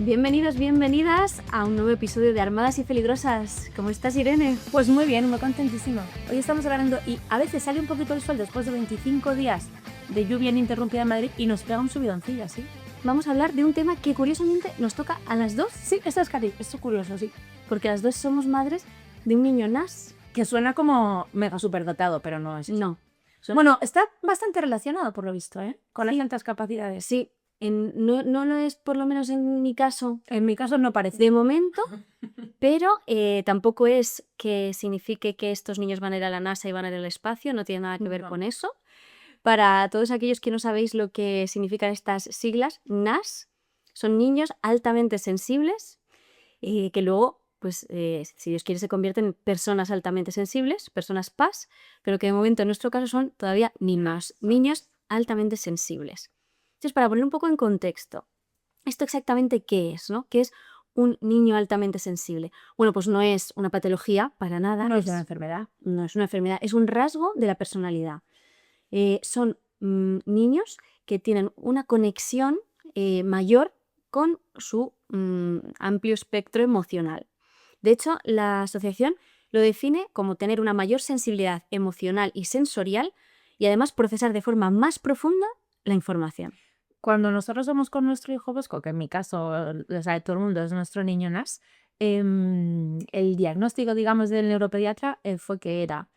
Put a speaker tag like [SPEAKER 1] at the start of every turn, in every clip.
[SPEAKER 1] Bienvenidos, bienvenidas a un nuevo episodio de Armadas y Peligrosas. ¿Cómo estás, Irene?
[SPEAKER 2] Pues muy bien, muy contentísima. Hoy estamos hablando y a veces sale un poquito el sol después de 25 días de lluvia ininterrumpida en Madrid y nos pega un subidoncillo, ¿sí?
[SPEAKER 1] Vamos a hablar de un tema que curiosamente nos toca a las dos.
[SPEAKER 2] Sí, esto es curioso, sí.
[SPEAKER 1] Porque las dos somos madres de un niño NAS.
[SPEAKER 2] Que suena como mega superdotado, pero no es eso.
[SPEAKER 1] No.
[SPEAKER 2] Bueno, está bastante relacionado por lo visto, ¿eh? Con las altas capacidades.
[SPEAKER 1] Sí, no lo es por lo menos en mi caso.
[SPEAKER 2] En mi caso no parece.
[SPEAKER 1] De momento, pero tampoco es que signifique que estos niños van a ir a la NASA y van a ir al espacio, no tiene nada que ver con eso. Para todos aquellos que no sabéis lo que significan estas siglas, NAS son niños altamente sensibles que luego, pues, si Dios quiere, se convierten en personas altamente sensibles, personas PAS, pero que de momento en nuestro caso son todavía niños altamente sensibles. Entonces, para poner un poco en contexto, ¿esto exactamente qué es, no? ¿Qué es un niño altamente sensible? Bueno, pues no es una patología para nada.
[SPEAKER 2] No es una enfermedad.
[SPEAKER 1] No es una enfermedad, es un rasgo de la personalidad. Son niños que tienen una conexión mayor con su amplio espectro emocional. De hecho, la asociación lo define como tener una mayor sensibilidad emocional y sensorial y además procesar de forma más profunda la información.
[SPEAKER 2] Cuando nosotros somos con nuestro hijo Bosco, que en mi caso, lo sabe todo el mundo, es nuestro niño NAS, el diagnóstico, digamos, del neuropediatra fue que era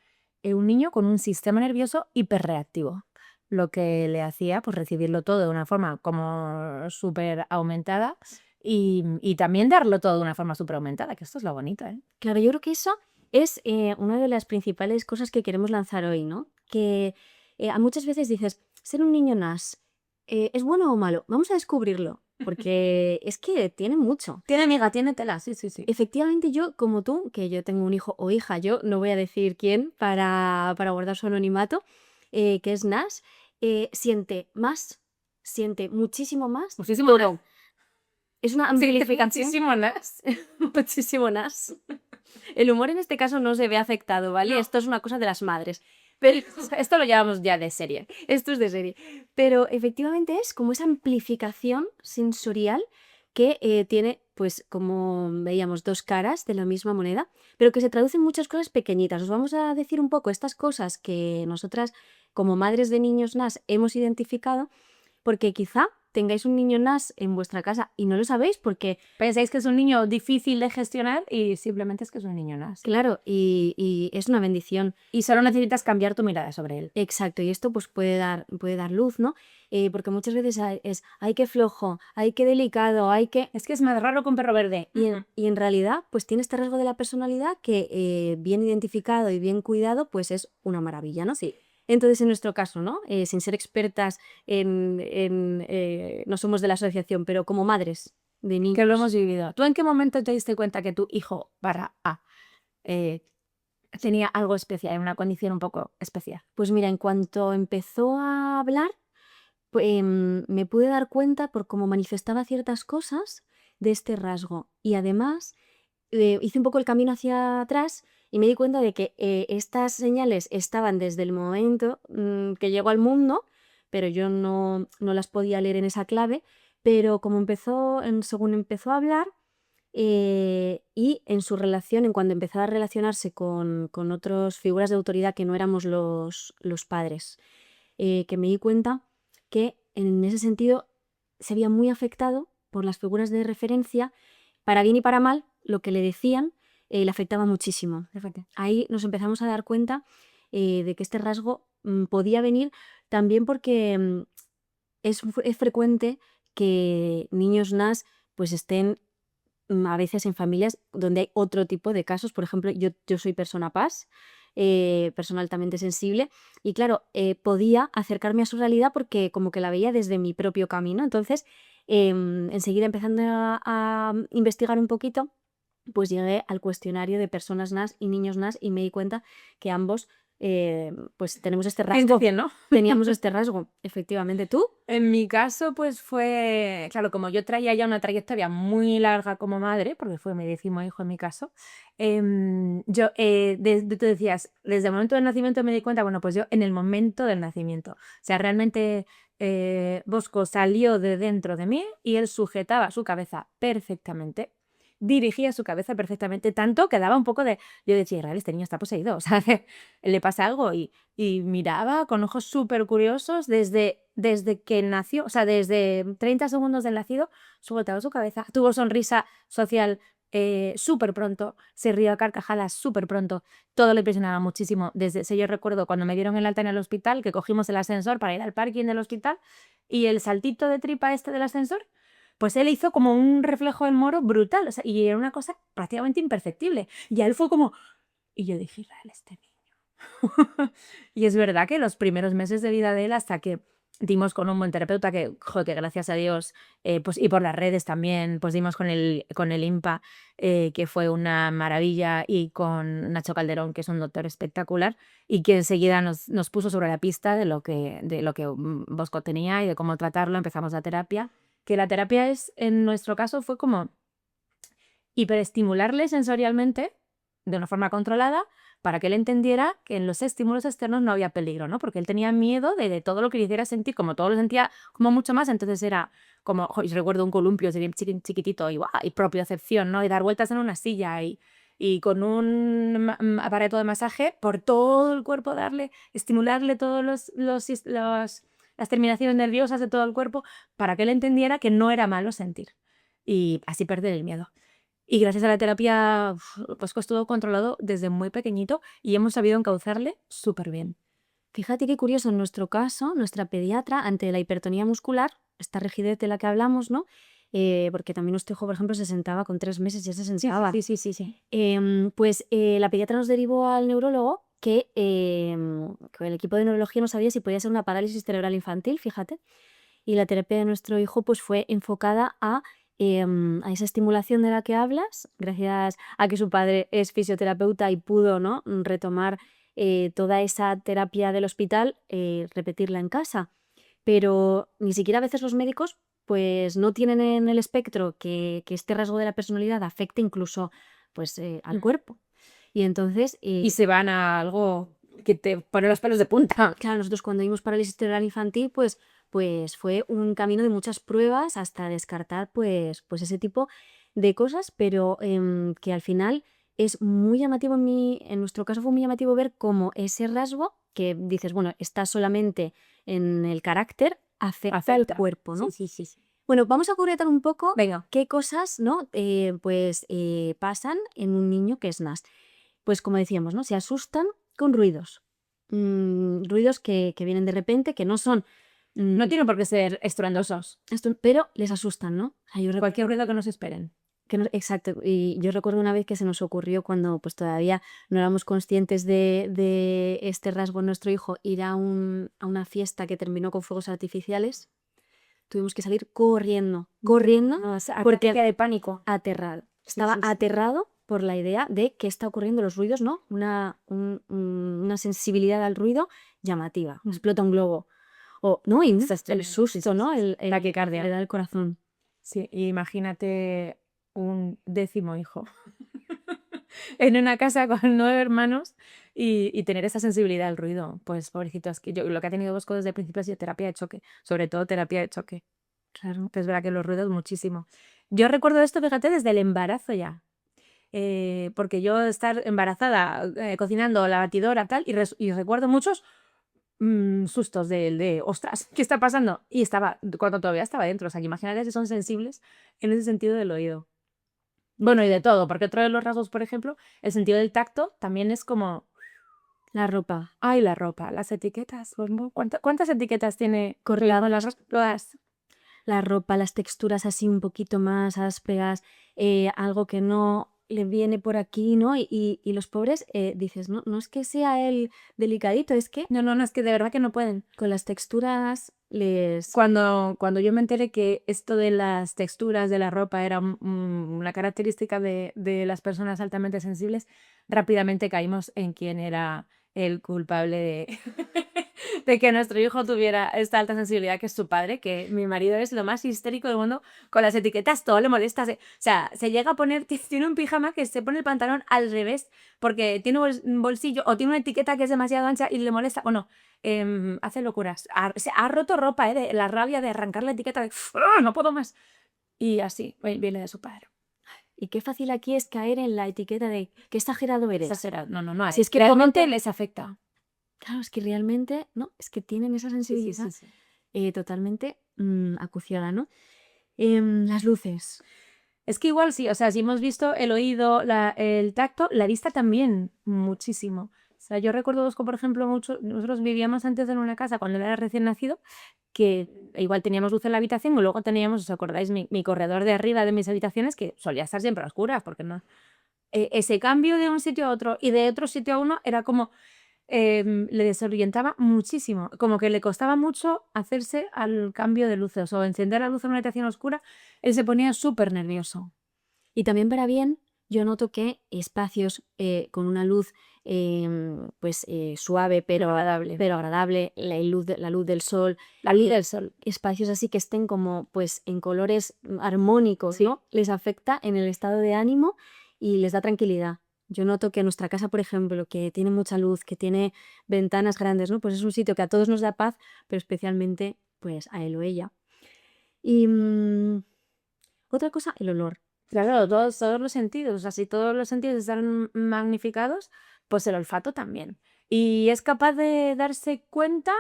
[SPEAKER 2] un niño con un sistema nervioso hiperreactivo, lo que le hacía pues recibirlo todo de una forma como súper aumentada y también darlo todo de una forma súper aumentada, que esto es lo bonito, ¿eh?
[SPEAKER 1] Claro, yo creo que eso es una de las principales cosas que queremos lanzar hoy, ¿no? Que a muchas veces dices, ser un niño NAS, ¿es bueno o malo? Vamos a descubrirlo, porque es que tiene mucho.
[SPEAKER 2] Tiene miga, tiene tela, sí.
[SPEAKER 1] Efectivamente, yo, como tú, que yo tengo un hijo o hija, yo no voy a decir quién para guardar su anonimato, que es NAS, siente muchísimo más.
[SPEAKER 2] Muchísimo
[SPEAKER 1] Todo. Es una amplificación.
[SPEAKER 2] muchísimo NAS.
[SPEAKER 1] Muchísimo NAS. El humor en este caso no se ve afectado, ¿vale?
[SPEAKER 2] No.
[SPEAKER 1] Esto es una cosa de las madres.
[SPEAKER 2] Pero esto lo llevamos ya de serie.
[SPEAKER 1] Esto es de serie. Pero efectivamente es como esa amplificación sensorial que tiene, pues como veíamos, dos caras de la misma moneda, pero que se traducen en muchas cosas pequeñitas. Os vamos a decir un poco estas cosas que nosotras, como madres de niños NAS, hemos identificado, porque quizá tengáis un niño NAS en vuestra casa y no lo sabéis porque
[SPEAKER 2] pensáis que es un niño difícil de gestionar y simplemente es que es un niño NAS.
[SPEAKER 1] claro, y es una bendición.
[SPEAKER 2] Y solo necesitas cambiar tu mirada sobre él.
[SPEAKER 1] Exacto, y esto pues puede dar luz, ¿no? Porque muchas veces ay, qué flojo, ay, qué delicado, ay, qué...
[SPEAKER 2] Es que es más raro que un perro verde.
[SPEAKER 1] Y en realidad pues tiene este rasgo de la personalidad que bien identificado y bien cuidado pues es una maravilla, ¿no?
[SPEAKER 2] Sí.
[SPEAKER 1] Entonces, en nuestro caso, ¿no? Sin ser expertas no somos de la asociación, pero como madres de niños.
[SPEAKER 2] Que lo hemos vivido. ¿Tú en qué momento te diste cuenta que tu hijo /A tenía algo especial, una condición un poco especial?
[SPEAKER 1] Pues mira, en cuanto empezó a hablar, pues, me pude dar cuenta por cómo manifestaba ciertas cosas de este rasgo. Y además hice un poco el camino hacia atrás y me di cuenta de que estas señales estaban desde el momento que llegó al mundo, pero yo no las podía leer en esa clave. Pero como según empezó a hablar y en su relación, en cuando empezaba a relacionarse con otras figuras de autoridad que no éramos los padres, que me di cuenta que en ese sentido se había muy afectado por las figuras de referencia, para bien y para mal, lo que le decían le afectaba muchísimo.
[SPEAKER 2] Perfecto.
[SPEAKER 1] Ahí nos empezamos a dar cuenta de que este rasgo podía venir también porque es frecuente que niños NAS pues estén a veces en familias donde hay otro tipo de casos. Por ejemplo, yo soy persona PAS, persona altamente sensible, y claro, podía acercarme a su realidad porque como que la veía desde mi propio camino. Entonces, enseguida empezando a investigar un poquito, pues llegué al cuestionario de personas NAS y niños NAS y me di cuenta que ambos pues tenemos este rasgo.
[SPEAKER 2] 100%, ¿no?
[SPEAKER 1] Teníamos este rasgo, efectivamente. ¿Tú?
[SPEAKER 2] En mi caso, pues fue, claro, como yo traía ya una trayectoria muy larga como madre, porque fue mi 10º hijo en mi caso, tú decías, desde el momento del nacimiento me di cuenta, bueno, pues yo en el momento del nacimiento, o sea, realmente Bosco salió de dentro de mí y él sujetaba su cabeza perfectamente, dirigía su cabeza perfectamente, tanto que daba un poco de... Yo decía, Israel, este niño está poseído, o sea, le pasa algo y miraba con ojos súper curiosos desde que nació, o sea, desde 30 segundos del nacido, sujetaba su cabeza, tuvo sonrisa social súper pronto, se rió a carcajadas súper pronto, todo le impresionaba muchísimo. Yo recuerdo cuando me dieron el alta en el hospital, que cogimos el ascensor para ir al parking del hospital y el saltito de tripa del ascensor, pues él hizo como un reflejo del moro brutal, o sea, y era una cosa prácticamente imperceptible. Y a él fue como... Y yo dije, Israel, este niño. Y es verdad que los primeros meses de vida de él, hasta que dimos con un buen terapeuta, que gracias a Dios, pues, y por las redes también, pues dimos con el IMPA, que fue una maravilla, y con Nacho Calderón, que es un doctor espectacular, y que enseguida nos puso sobre la pista de lo que Bosco tenía y de cómo tratarlo. Empezamos la terapia, que la terapia en nuestro caso fue como hiperestimularle sensorialmente de una forma controlada para que él entendiera que en los estímulos externos no había peligro, ¿no? Porque él tenía miedo de todo lo que le hiciera sentir, como todo lo sentía como mucho más, entonces era como, yo recuerdo un columpio chiquitito y propiocepción, ¿no? Y dar vueltas en una silla y con un aparato de masaje por todo el cuerpo estimularle todos las terminaciones nerviosas de todo el cuerpo para que él entendiera que no era malo sentir y así perder el miedo. Y gracias a la terapia, pues estuvo controlado desde muy pequeñito y hemos sabido encauzarle súper bien.
[SPEAKER 1] Fíjate qué curioso, en nuestro caso, nuestra pediatra, ante la hipertonía muscular, esta rigidez de la que hablamos, ¿no? Porque también nuestro hijo, por ejemplo, se sentaba con 3 meses, ya se sentaba.
[SPEAKER 2] Sí.
[SPEAKER 1] Pues la pediatra nos derivó al neurólogo que el equipo de neurología no sabía si podía ser una parálisis cerebral infantil, fíjate. Y la terapia de nuestro hijo pues fue enfocada a esa estimulación de la que hablas, gracias a que su padre es fisioterapeuta y pudo, ¿no?, retomar toda esa terapia del hospital, repetirla en casa. Pero ni siquiera a veces los médicos pues no tienen en el espectro que este rasgo de la personalidad afecte incluso pues al cuerpo. Y entonces,
[SPEAKER 2] Y se van a algo que te pone los pelos de punta.
[SPEAKER 1] claro, nosotros cuando vimos parálisis cerebral infantil, pues fue un camino de muchas pruebas hasta descartar pues ese tipo de cosas, pero que al final es muy llamativo en nuestro caso fue muy llamativo ver cómo ese rasgo, que dices, bueno, está solamente en el carácter, afecta al cuerpo, ¿no?
[SPEAKER 2] Sí.
[SPEAKER 1] Bueno, vamos a concretar un poco
[SPEAKER 2] Venga.
[SPEAKER 1] qué cosas, ¿no?, pasan en un niño que es NAS. Pues como decíamos, ¿no?, se asustan con ruidos. Ruidos que vienen de repente, que no son...
[SPEAKER 2] No tienen por qué ser estruendosos.
[SPEAKER 1] pero les asustan, ¿no? O sea, yo
[SPEAKER 2] Cualquier ruido que nos esperen.
[SPEAKER 1] exacto, y yo recuerdo una vez que se nos ocurrió cuando pues todavía no éramos conscientes de este rasgo en nuestro hijo, ir a una fiesta que terminó con fuegos artificiales. Tuvimos que salir corriendo,
[SPEAKER 2] No,
[SPEAKER 1] porque
[SPEAKER 2] ataque de pánico.
[SPEAKER 1] aterrado. Estaba
[SPEAKER 2] sí.
[SPEAKER 1] aterrado por la idea de qué está ocurriendo, los ruidos, ¿no? Una sensibilidad al ruido llamativa. Explota un globo. O, ¿no? Y el susto, ¿no? El
[SPEAKER 2] taquicardia.
[SPEAKER 1] le da el corazón.
[SPEAKER 2] Sí, imagínate un 10º hijo en una casa con 9 hermanos y tener esa sensibilidad al ruido. Pues pobrecitos, que lo que ha tenido Bosco desde el principio ha sido terapia de choque, sobre todo terapia de choque.
[SPEAKER 1] Claro.
[SPEAKER 2] Es verdad que los ruidos muchísimo. Yo recuerdo esto, fíjate, desde el embarazo ya. Porque yo estar embarazada, cocinando, la batidora, tal, y recuerdo muchos sustos de ostras, ¿qué está pasando? Y estaba, cuando todavía estaba dentro, o sea, que imagínate si son sensibles en ese sentido del oído. Bueno, y de todo, porque otro de los rasgos, por ejemplo, el sentido del tacto también es como,
[SPEAKER 1] La ropa.
[SPEAKER 2] ay, la ropa, las etiquetas. ¿Cuántas etiquetas tiene
[SPEAKER 1] Cortado.
[SPEAKER 2] todas?
[SPEAKER 1] La ropa, las texturas así un poquito más ásperas, algo que no le viene por aquí, ¿no? Y los pobres, dices, no es que sea el delicadito, es que
[SPEAKER 2] No, es que de verdad que no pueden.
[SPEAKER 1] con las texturas les...
[SPEAKER 2] Cuando yo me enteré que esto de las texturas de la ropa era una característica de las personas altamente sensibles, rápidamente caímos en quién era el culpable de que nuestro hijo tuviera esta alta sensibilidad que es su padre, que mi marido es lo más histérico del mundo con las etiquetas, todo le molesta. O sea, se llega a poner, tiene un pijama que se pone el pantalón al revés porque tiene un bolsillo o tiene una etiqueta que es demasiado ancha y le molesta. Bueno, hace locuras. Se ha roto ropa, de la rabia de arrancar la etiqueta de "Ah, no puedo más". Y así, viene de su padre.
[SPEAKER 1] Y qué fácil aquí es caer en la etiqueta de qué exagerado eres.
[SPEAKER 2] Exagerado. No.
[SPEAKER 1] Si es que
[SPEAKER 2] realmente
[SPEAKER 1] realmente
[SPEAKER 2] les afecta.
[SPEAKER 1] Claro, es que realmente, ¿no? Es que tienen esa sensibilidad
[SPEAKER 2] Sí.
[SPEAKER 1] totalmente acuciada, ¿no? Las luces.
[SPEAKER 2] Es que igual sí, o sea, si hemos visto el oído, el tacto, la vista también, muchísimo. O sea, yo recuerdo, por ejemplo, nosotros vivíamos antes en una casa cuando él era recién nacido, que igual teníamos luz en la habitación y luego teníamos, ¿os acordáis? Mi corredor de arriba de mis habitaciones que solía estar siempre a oscuras, porque no. Ese cambio de un sitio a otro y de otro sitio a uno era como, le desorientaba muchísimo, como que le costaba mucho hacerse al cambio de luces o encender la luz en una habitación oscura, él se ponía súper nervioso.
[SPEAKER 1] Y también para bien, yo noto que espacios con una luz suave pero agradable, la luz del sol, espacios así que estén como pues en colores armónicos,
[SPEAKER 2] Sí.
[SPEAKER 1] ¿no? Les afecta en el estado de ánimo y les da tranquilidad. Yo noto que nuestra casa, por ejemplo, que tiene mucha luz, que tiene ventanas grandes, ¿no? Pues es un sitio que a todos nos da paz, pero especialmente pues a él o ella. Y otra cosa, el olor.
[SPEAKER 2] Claro, todos los sentidos, o sea, si todos los sentidos están magnificados, pues el olfato también. Y es capaz de darse cuenta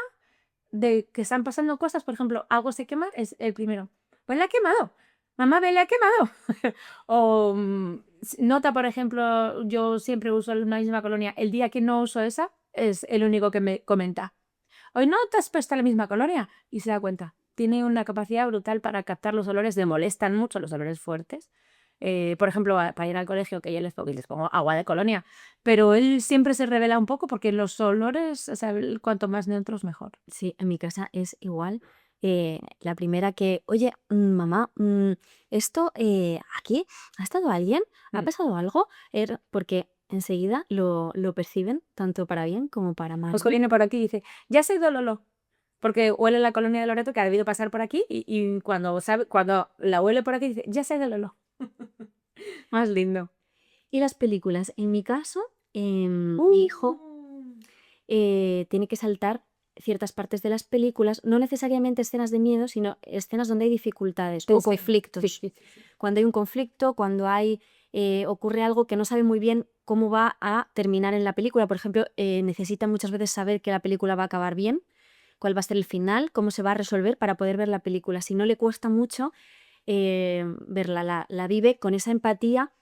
[SPEAKER 2] de que están pasando cosas, por ejemplo, algo se quema, es el primero. Pues le ha quemado. Mamá, ve, le ha quemado. O nota, por ejemplo, yo siempre uso una misma colonia. El día que no uso esa, es el único que me comenta. Hoy no te has puesto la misma colonia. Y se da cuenta. Tiene una capacidad brutal para captar los olores, le molestan mucho los olores fuertes. Por ejemplo, para ir al colegio, que yo les pongo agua de colonia, pero él siempre se revela un poco porque los olores, o sea, cuanto más neutros mejor.
[SPEAKER 1] Sí, en mi casa es igual. La primera que, oye, mamá, esto aquí, ¿ha estado alguien? ¿Ha pasado algo? Porque enseguida lo perciben, tanto para bien como para mal.
[SPEAKER 2] Osco viene por aquí y dice, ya se ha ido Lolo, porque huele la colonia de Loreto que ha debido pasar por aquí y cuando la huele por aquí dice, ya se ha ido Lolo. Más lindo.
[SPEAKER 1] Y las películas, en mi caso, mi hijo tiene que saltar ciertas partes de las películas, no necesariamente escenas de miedo, sino escenas donde hay dificultades o conflictos.
[SPEAKER 2] Sí.
[SPEAKER 1] Cuando hay un conflicto, cuando ocurre algo que no sabe muy bien cómo va a terminar en la película. Por ejemplo, necesita muchas veces saber que la película va a acabar bien, cuál va a ser el final, cómo se va a resolver para poder ver la película. Si no le cuesta mucho verla, la vive con esa empatía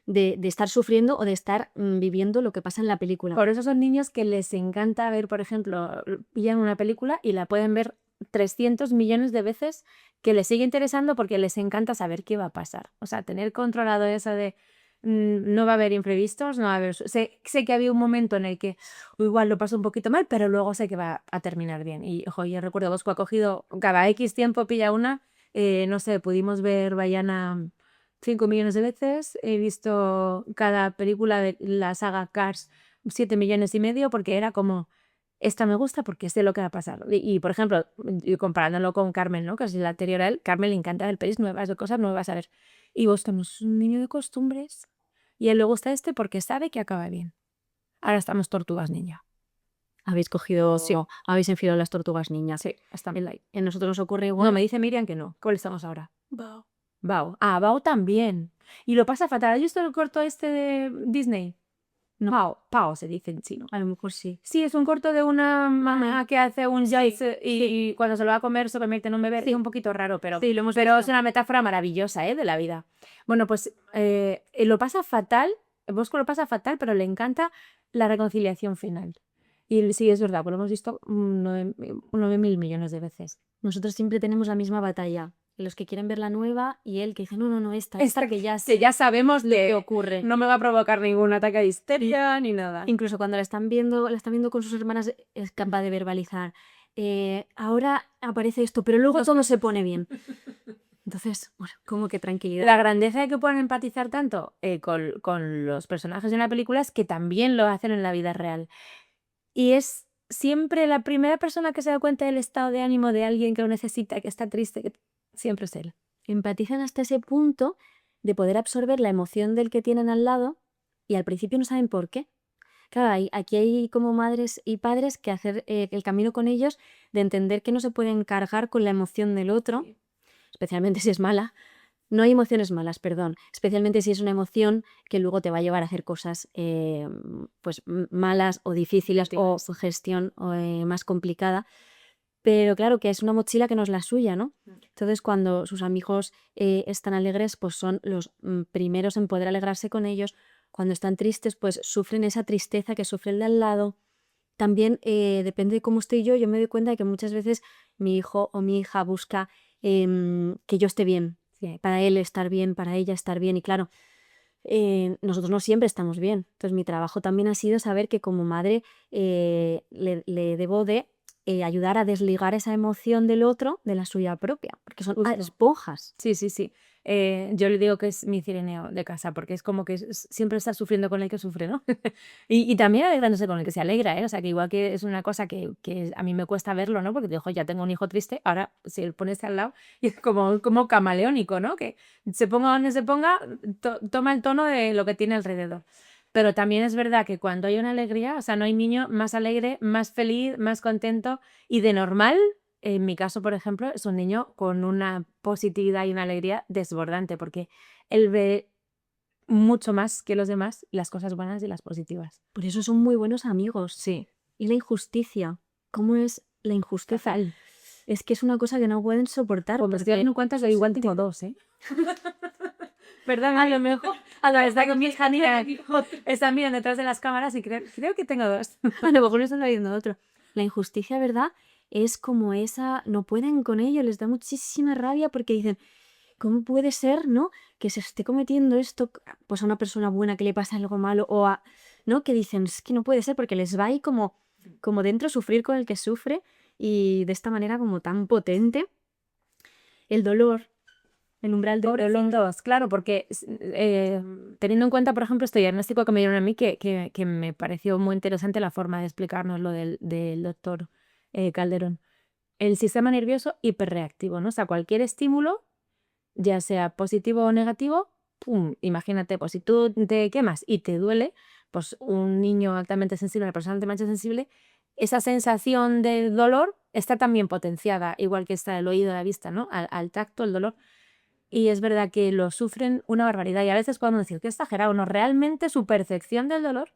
[SPEAKER 1] de estar sufriendo o de estar viviendo lo que pasa en la película.
[SPEAKER 2] Por eso son niños que les encanta ver, por ejemplo, pillan una película y la pueden ver 300 millones de veces, que les sigue interesando porque les encanta saber qué va a pasar. O sea, tener controlado eso de no va a haber imprevistos, no va a haber... Sé que había un momento en el que igual lo paso un poquito mal, pero luego sé que va a terminar bien. Y ojo, yo recuerdo Bosco ha cogido, cada X tiempo pilla una, no sé, pudimos ver Bayana 5 millones de veces, he visto cada película de la saga Cars 7 millones y medio porque era como, esta me gusta porque sé lo que va a pasar. Y, por ejemplo, comparándolo con Carmen, ¿no? Que es la anterior a él, Carmen le encanta ver pelis nuevas, de cosas nuevas a ver. Y Boston es un niño de costumbres y a él le gusta este porque sabe que acaba bien. Ahora estamos Tortugas Ninja.
[SPEAKER 1] Habéis cogido, habéis enfilado las Tortugas Ninja.
[SPEAKER 2] Sí, está bien.
[SPEAKER 1] En nosotros nos ocurre igual.
[SPEAKER 2] No, me dice Miriam que no. ¿Cuál estamos ahora? Bao. Ah, Bao también. Y lo pasa fatal. ¿Has visto el corto este de Disney? No. Pao se dice en chino.
[SPEAKER 1] A lo mejor sí.
[SPEAKER 2] Sí, es un corto de una mamá que hace un jive y cuando se lo va a comer se convierte en un bebé. Sí. Es un poquito raro, pero es una metáfora maravillosa de la vida. Bueno, pues lo pasa fatal. Bosco lo pasa fatal, pero le encanta la reconciliación final. Y sí, es verdad, pues lo hemos visto 9.000 millones de veces.
[SPEAKER 1] Nosotros siempre tenemos la misma batalla. Los que quieren ver la nueva y él que dice, no, esta que ya
[SPEAKER 2] ya sabemos
[SPEAKER 1] lo que ocurre.
[SPEAKER 2] No me va a provocar ningún ataque de histeria ni nada.
[SPEAKER 1] Incluso cuando la están viendo con sus hermanas es capaz de verbalizar. Ahora aparece esto, pero luego todo se pone bien. Entonces, bueno, como que tranquilidad.
[SPEAKER 2] La grandeza de que puedan empatizar tanto con los personajes de la película es que también lo hacen en la vida real. Y es siempre la primera persona que se da cuenta del estado de ánimo de alguien que lo necesita, que está triste, siempre es él.
[SPEAKER 1] Empatizan hasta ese punto de poder absorber la emoción del que tienen al lado y al principio no saben por qué. Claro, aquí hay como madres y padres que hacer el camino con ellos de entender que no se pueden cargar con la emoción del otro, especialmente si es mala. No hay emociones malas, perdón, especialmente si es una emoción que luego te va a llevar a hacer cosas pues malas o difíciles o su gestión más complicada. Pero claro que es una mochila que no es la suya, ¿no? Entonces cuando sus amigos están alegres, pues son los primeros en poder alegrarse con ellos. Cuando están tristes, pues sufren esa tristeza que sufre el de al lado. También depende de cómo estoy yo me doy cuenta de que muchas veces mi hijo o mi hija busca que yo esté bien, para él estar bien, para ella estar bien. Y claro, nosotros no siempre estamos bien. Entonces mi trabajo también ha sido saber que como madre le debo de ayudar a desligar esa emoción del otro de la suya propia, porque son esponjas.
[SPEAKER 2] Sí, sí, sí. Yo le digo que es mi Cireneo de casa, porque es como que siempre está sufriendo con el que sufre, ¿no? Y también alegrándose con el que se alegra, ¿eh? O sea, que igual que es una cosa que a mí me cuesta verlo, ¿no? Porque digo, ya tengo un hijo triste, ahora si él pone al lado, y es como camaleónico, ¿no? Que se ponga donde se ponga, toma el tono de lo que tiene alrededor. Pero también es verdad que cuando hay una alegría, o sea, no hay niño más alegre, más feliz, más contento y de normal. En mi caso, por ejemplo, es un niño con una positividad y una alegría desbordante, porque él ve mucho más que los demás las cosas buenas y las positivas.
[SPEAKER 1] Por eso son muy buenos amigos.
[SPEAKER 2] Sí.
[SPEAKER 1] Y la injusticia. ¿Cómo es la injusticia?
[SPEAKER 2] Fatal.
[SPEAKER 1] Es que es una cosa que no pueden soportar.
[SPEAKER 2] Pues me estoy dando cuenta que igual tengo dos, ¿eh? ¿Verdad? A lo mejor. Está con mi hija están mirando detrás de las cámaras y creo que tengo dos.
[SPEAKER 1] A lo mejor no están viendo otro. La injusticia, ¿verdad? Es como esa, no pueden con ello, les da muchísima rabia porque dicen, ¿cómo puede ser, no? Que se esté cometiendo esto pues a una persona buena que le pasa algo malo o a, ¿no? Que dicen, es que no puede ser porque les va ahí como dentro sufrir con el que sufre y de esta manera como tan potente. El dolor, el umbral de
[SPEAKER 2] Los dos, claro, porque teniendo en cuenta, por ejemplo, este diagnóstico que me dieron a mí, que me pareció muy interesante la forma de explicarnos lo del doctor Calderón. El sistema nervioso hiperreactivo, ¿no? O sea, cualquier estímulo, ya sea positivo o negativo, ¡pum! Imagínate, pues si tú te quemas y te duele, pues un niño altamente sensible, una persona altamente sensible, esa sensación de dolor está también potenciada, igual que está el oído, la vista, ¿no? Al tacto, el dolor. Y es verdad que lo sufren una barbaridad. Y a veces podemos decir que exagerado, no, realmente su percepción del dolor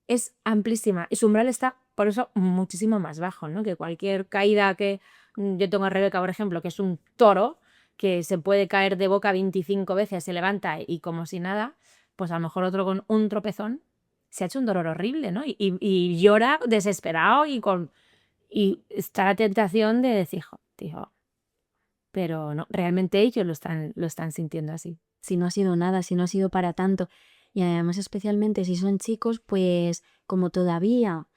[SPEAKER 2] es amplísima y su umbral está, por eso, muchísimo más bajo, ¿no? Que cualquier caída que yo tengo a Rebeca, por ejemplo, que es un toro, que se puede caer de boca 25 veces, se levanta y como si nada, pues a lo mejor otro con un tropezón se ha hecho un dolor horrible, ¿no? Y llora desesperado y está la tentación de decir, tío, pero no, realmente ellos lo están sintiendo así.
[SPEAKER 1] Si no ha sido nada, si no ha sido para tanto. Y además, especialmente si son chicos, pues como todavía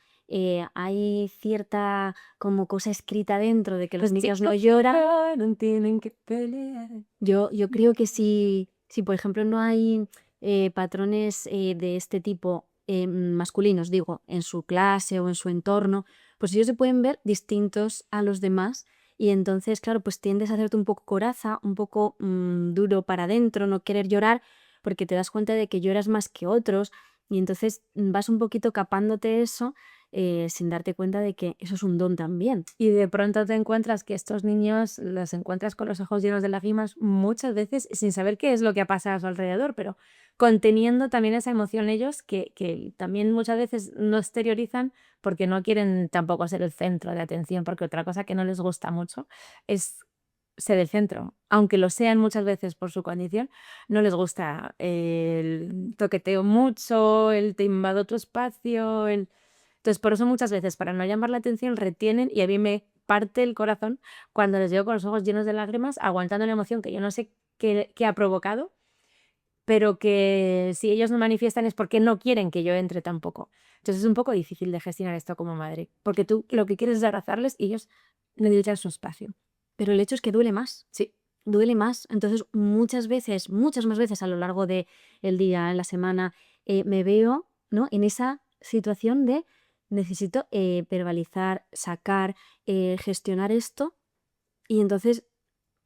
[SPEAKER 1] hay cierta como cosa escrita dentro de que los niños no lloran.
[SPEAKER 2] No tienen que pelear.
[SPEAKER 1] Yo creo que si por ejemplo no hay patrones de este tipo masculinos, digo, en su clase o en su entorno, pues ellos se pueden ver distintos a los demás y entonces, claro, pues tiendes a hacerte un poco coraza, un poco duro para adentro, no querer llorar, porque te das cuenta de que lloras más que otros y entonces vas un poquito capándote eso sin darte cuenta de que eso es un don también.
[SPEAKER 2] Y de pronto te encuentras que estos niños los encuentras con los ojos llenos de lágrimas muchas veces sin saber qué es lo que ha pasado a su alrededor, pero conteniendo también esa emoción ellos que también muchas veces no exteriorizan porque no quieren tampoco ser el centro de atención, porque otra cosa que no les gusta mucho es ser el centro, aunque lo sean muchas veces por su condición, no les gusta el toqueteo mucho, el te invado tu espacio, entonces, por eso muchas veces, para no llamar la atención, retienen y a mí me parte el corazón cuando les veo con los ojos llenos de lágrimas, aguantando la emoción que yo no sé qué ha provocado, pero que si ellos no manifiestan es porque no quieren que yo entre tampoco. Entonces es un poco difícil de gestionar esto como madre, porque tú lo que quieres es abrazarles y ellos necesitan su espacio.
[SPEAKER 1] Pero el hecho es que duele más.
[SPEAKER 2] Sí.
[SPEAKER 1] Duele más. Entonces, muchas más veces a lo largo del día, en la semana, me veo, ¿no?, en esa situación de necesito verbalizar, sacar, gestionar esto. Y entonces,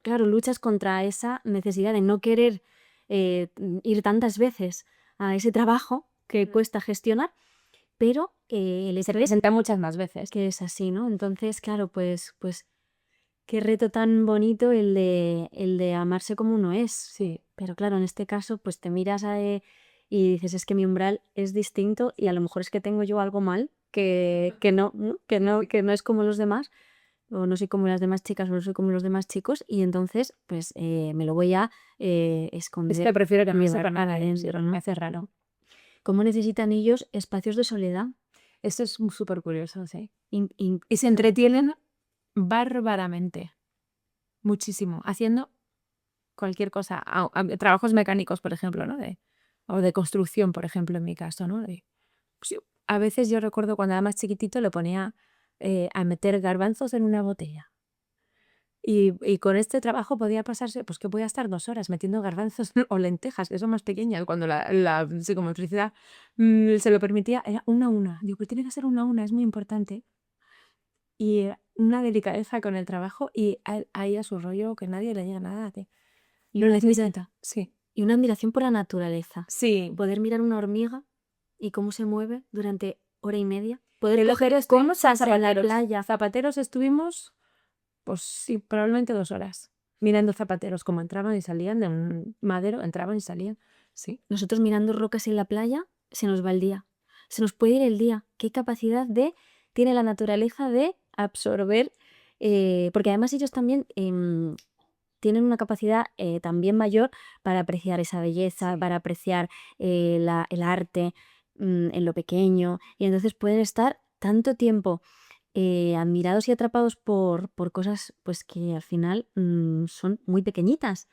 [SPEAKER 1] claro, luchas contra esa necesidad de no querer ir tantas veces a ese trabajo que cuesta gestionar, pero el
[SPEAKER 2] Se
[SPEAKER 1] estrés
[SPEAKER 2] presenta muchas más veces.
[SPEAKER 1] que es así, ¿no? Entonces, claro, pues qué reto tan bonito el de amarse como uno es.
[SPEAKER 2] Sí.
[SPEAKER 1] Pero claro, en este caso, pues te miras y dices, es que mi umbral es distinto y a lo mejor es que tengo yo algo mal, que no, ¿no? Que no es como los demás, o no soy como las demás chicas, o no soy como los demás chicos, y entonces, pues me lo voy a
[SPEAKER 2] Es
[SPEAKER 1] esconder,
[SPEAKER 2] que prefiero que no
[SPEAKER 1] llevar
[SPEAKER 2] sepan
[SPEAKER 1] para
[SPEAKER 2] nada, sí,
[SPEAKER 1] adentro,
[SPEAKER 2] me
[SPEAKER 1] ¿no?
[SPEAKER 2] hace raro.
[SPEAKER 1] ¿Cómo necesitan ellos espacios de soledad?
[SPEAKER 2] Esto es súper curioso, sí.
[SPEAKER 1] In- in-
[SPEAKER 2] Y se entretienen bárbaramente, muchísimo, haciendo cualquier cosa. Trabajos mecánicos, por ejemplo, ¿no? O de construcción, por ejemplo, en mi caso, ¿no? Pues a veces yo recuerdo cuando era más chiquitito le ponía a meter garbanzos en una botella. Y con este trabajo podía pasarse, pues que podía estar 2 horas metiendo garbanzos o lentejas, que son más pequeñas, cuando la psicomotricidad se lo permitía, era una a una. Digo, que tiene que ser una a una, es muy importante. Y una delicadeza con el trabajo y ahí a su rollo, que nadie le diga nada.
[SPEAKER 1] y
[SPEAKER 2] Lo
[SPEAKER 1] una
[SPEAKER 2] necesita. Sí.
[SPEAKER 1] y una admiración por la naturaleza.
[SPEAKER 2] Sí.
[SPEAKER 1] Poder mirar una hormiga y cómo se mueve durante hora y media. Poder
[SPEAKER 2] El
[SPEAKER 1] coger
[SPEAKER 2] otro estuvimos en
[SPEAKER 1] cosas en la
[SPEAKER 2] zapateros.
[SPEAKER 1] playa.
[SPEAKER 2] Zapateros estuvimos, pues sí, probablemente 2 horas. Mirando zapateros, como entraban y salían de un madero, entraban y salían. Sí.
[SPEAKER 1] Nosotros mirando rocas en la playa, se nos va el día. Se nos puede ir el día. ¿Qué capacidad tiene la naturaleza de absorber? Porque además ellos también tienen una capacidad también mayor para apreciar esa belleza, para apreciar el arte en lo pequeño. Y entonces pueden estar tanto tiempo admirados y atrapados por cosas pues que al final son muy pequeñitas.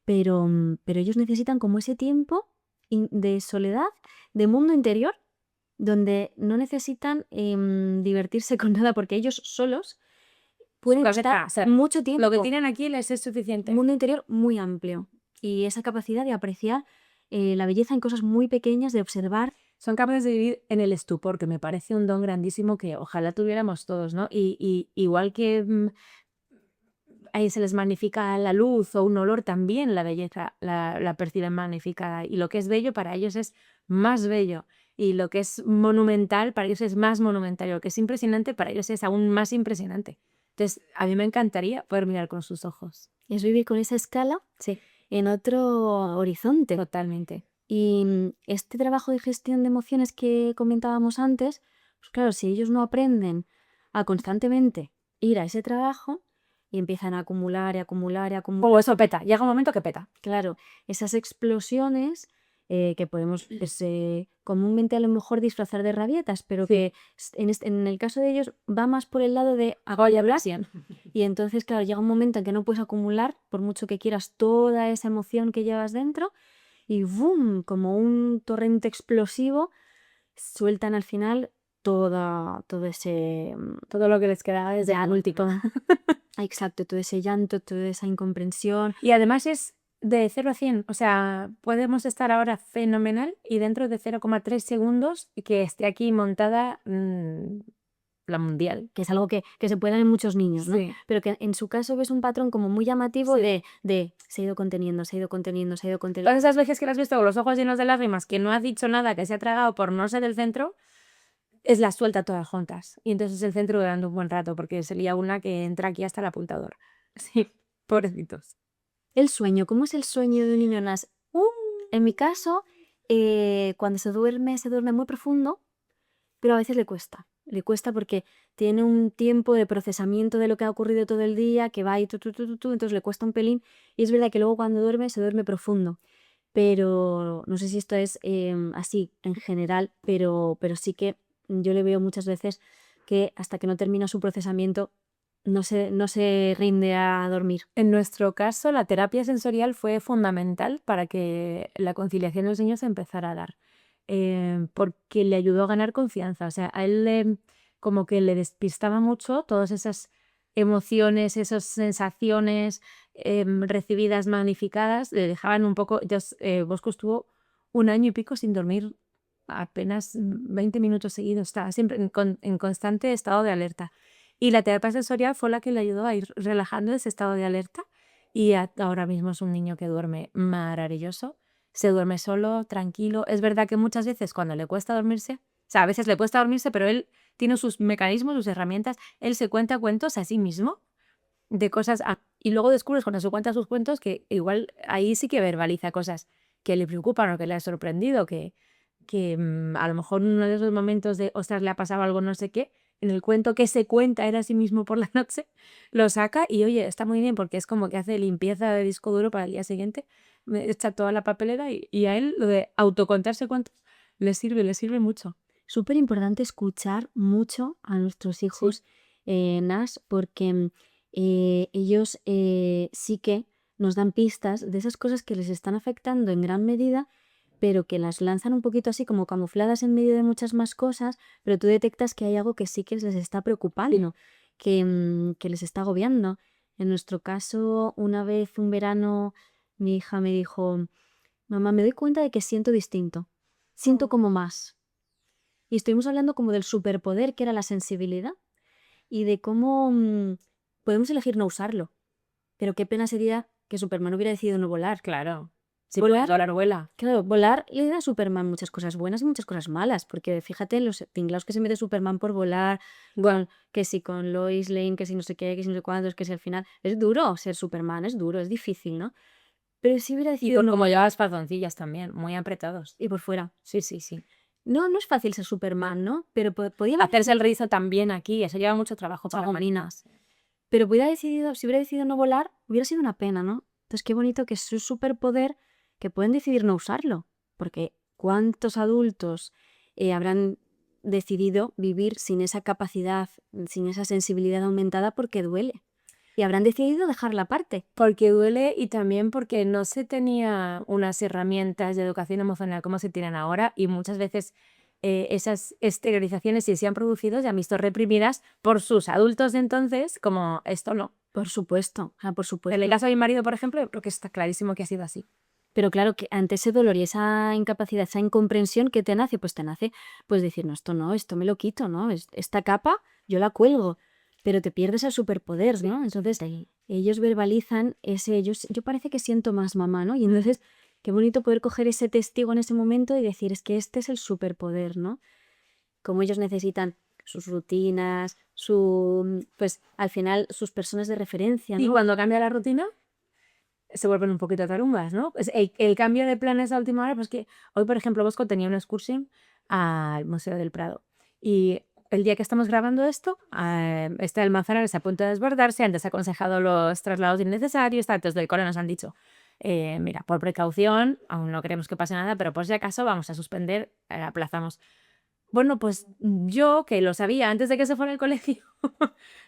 [SPEAKER 1] Pero ellos necesitan como ese tiempo de soledad, de mundo interior, donde no necesitan divertirse con nada, porque ellos solos pueden estar mucho tiempo.
[SPEAKER 2] Lo que tienen aquí les es suficiente.
[SPEAKER 1] Un mundo interior muy amplio y esa capacidad de apreciar la belleza en cosas muy pequeñas, de observar.
[SPEAKER 2] Son capaces de vivir en el estupor, que me parece un don grandísimo que ojalá tuviéramos todos, ¿no? Y igual que ahí se les magnifica la luz o un olor, también la belleza la perciben magnificada. Y lo que es bello para ellos es más bello. Y lo que es monumental para ellos es más monumental. Y lo que es impresionante para ellos es aún más impresionante. Entonces, a mí me encantaría poder mirar con sus ojos.
[SPEAKER 1] Es vivir con esa escala
[SPEAKER 2] Sí,
[SPEAKER 1] en otro horizonte.
[SPEAKER 2] totalmente.
[SPEAKER 1] Y este trabajo de gestión de emociones que comentábamos antes, pues claro, si ellos no aprenden a constantemente ir a ese trabajo y empiezan a acumular y acumular y acumular,
[SPEAKER 2] O eso peta, llega un momento que peta.
[SPEAKER 1] claro, esas explosiones que podemos pues, comúnmente a lo mejor disfrazar de rabietas, pero
[SPEAKER 2] Sí.
[SPEAKER 1] que en el caso de ellos va más por el lado de hablar. Y entonces, claro, llega un momento en que no puedes acumular, por mucho que quieras, toda esa emoción que llevas dentro, y ¡boom! Como un torrente explosivo, sueltan al final todo ese...
[SPEAKER 2] Todo lo que les quedaba desde el último.
[SPEAKER 1] Exacto, todo ese llanto, toda esa incomprensión.
[SPEAKER 2] Y además es de 0 a 100. O sea, podemos estar ahora fenomenal y dentro de 0,3 segundos que esté aquí montada la mundial.
[SPEAKER 1] Que es algo que se puede dar en muchos niños, ¿no?
[SPEAKER 2] Sí.
[SPEAKER 1] Pero que en su caso ves un patrón como muy llamativo de se ha ido conteniendo, se ha ido conteniendo, se ha ido conteniendo.
[SPEAKER 2] Todas esas veces que la has visto con los ojos llenos de lágrimas, que no ha dicho nada, que se ha tragado por no ser el centro, es la suelta todas juntas. Y entonces el centro durante un buen rato, porque se lía una que entra aquí hasta el apuntador. Sí, pobrecitos.
[SPEAKER 1] El sueño, ¿cómo es el sueño de un niño nas? En mi caso, cuando se duerme muy profundo, pero a veces le cuesta. Le cuesta porque tiene un tiempo de procesamiento de lo que ha ocurrido todo el día, que va y entonces le cuesta un pelín. Y es verdad que luego cuando duerme, se duerme profundo. Pero no sé si esto es así en general, pero sí que yo le veo muchas veces que hasta que no termina su procesamiento no se rinde a dormir.
[SPEAKER 2] En nuestro caso, la terapia sensorial fue fundamental para que la conciliación de los niños se empezara a dar, porque le ayudó a ganar confianza. O sea, a él como que le despistaba mucho todas esas emociones, esas sensaciones recibidas, magnificadas, le dejaban un poco... Bosco estuvo 1 año y pico sin dormir apenas 20 minutos seguidos, estaba siempre en constante estado de alerta. Y la terapia sensorial fue la que le ayudó a ir relajando ese estado de alerta y ahora mismo es un niño que duerme maravilloso, se duerme solo, tranquilo. Es verdad que muchas veces cuando le cuesta dormirse, o sea, a veces le cuesta dormirse, pero él tiene sus mecanismos, sus herramientas, él se cuenta cuentos a sí mismo de cosas y luego descubres cuando se cuenta sus cuentos que igual ahí sí que verbaliza cosas que le preocupan o que le ha sorprendido, que a lo mejor en uno de esos momentos de, ostras, le ha pasado algo no sé qué, en el cuento que se cuenta él a sí mismo por la noche, lo saca y oye, está muy bien porque es como que hace limpieza de disco duro para el día siguiente, echa toda la papelera y a él lo de autocontarse cuentos le sirve mucho.
[SPEAKER 1] Súper importante escuchar mucho a nuestros
[SPEAKER 2] Sí.
[SPEAKER 1] hijos, Nas, porque ellos sí que nos dan pistas de esas cosas que les están afectando en gran medida, pero que las lanzan un poquito así como camufladas en medio de muchas más cosas, pero tú detectas que hay algo que sí que les está preocupando, que les está agobiando. En nuestro caso, una vez un verano, mi hija me dijo, mamá, me doy cuenta de que siento distinto, siento como más. Y estuvimos hablando como del superpoder que era la sensibilidad y de cómo podemos elegir no usarlo. Pero qué pena sería que Superman hubiera decidido no volar.
[SPEAKER 2] Claro. Si
[SPEAKER 1] Volar,
[SPEAKER 2] volar vuela.
[SPEAKER 1] claro, volar le da a Superman muchas cosas buenas y muchas cosas malas, porque fíjate en los tinglaos que se mete Superman por volar, bueno, que si con Lois Lane, que si no sé qué, que si no sé cuántos, que si al final. Es duro ser Superman, es duro, es difícil, ¿no? Pero si hubiera
[SPEAKER 2] Y
[SPEAKER 1] decidido
[SPEAKER 2] por
[SPEAKER 1] no.
[SPEAKER 2] como llevas calzoncillas también, muy apretados.
[SPEAKER 1] Y por fuera.
[SPEAKER 2] Sí, sí, sí.
[SPEAKER 1] No, no es fácil ser Superman, ¿no? Pero podía haber
[SPEAKER 2] Hacerse el rizo también aquí, eso lleva mucho trabajo para
[SPEAKER 1] Chagomininas. Pero si hubiera decidido no volar, hubiera sido una pena, ¿no? Entonces, qué bonito que es su superpoder que pueden decidir no usarlo. Porque ¿cuántos adultos habrán decidido vivir sin esa capacidad, sin esa sensibilidad aumentada porque duele? Y habrán decidido dejarla aparte.
[SPEAKER 2] Porque duele y también porque no se tenía unas herramientas de educación emocional como se tienen ahora y muchas veces esas exteriorizaciones, si se han producido, se han visto reprimidas por sus adultos de entonces, como esto no.
[SPEAKER 1] Por supuesto, por supuesto.
[SPEAKER 2] En el caso de mi marido, por ejemplo, creo que está clarísimo que ha sido así.
[SPEAKER 1] Pero claro, que ante ese dolor y esa incapacidad, esa incomprensión, ¿qué te nace? Pues te nace, pues decir, no, esto me lo quito, ¿no? Esta capa yo la cuelgo, pero te pierdes el superpoder, ¿no? Entonces ellos verbalizan yo parece que siento más mamá, ¿no? Y entonces, qué bonito poder coger ese testigo en ese momento y decir, es que este es el superpoder, ¿no? Como ellos necesitan sus rutinas, pues al final sus personas de referencia, ¿no?
[SPEAKER 2] Y cuando cambia la rutina, se vuelven un poquito tarumbas, ¿no? Pues el cambio de planes a última hora, pues que hoy, por ejemplo, Bosco tenía una excursión al Museo del Prado y el día que estamos grabando esto, está el Manzanares a punto de desbordarse, han desaconsejado los traslados innecesarios, antes del cole nos han dicho, mira, por precaución, aún no queremos que pase nada, pero por si acaso vamos a suspender, aplazamos. Bueno, pues yo, que lo sabía antes de que se fuera al colegio,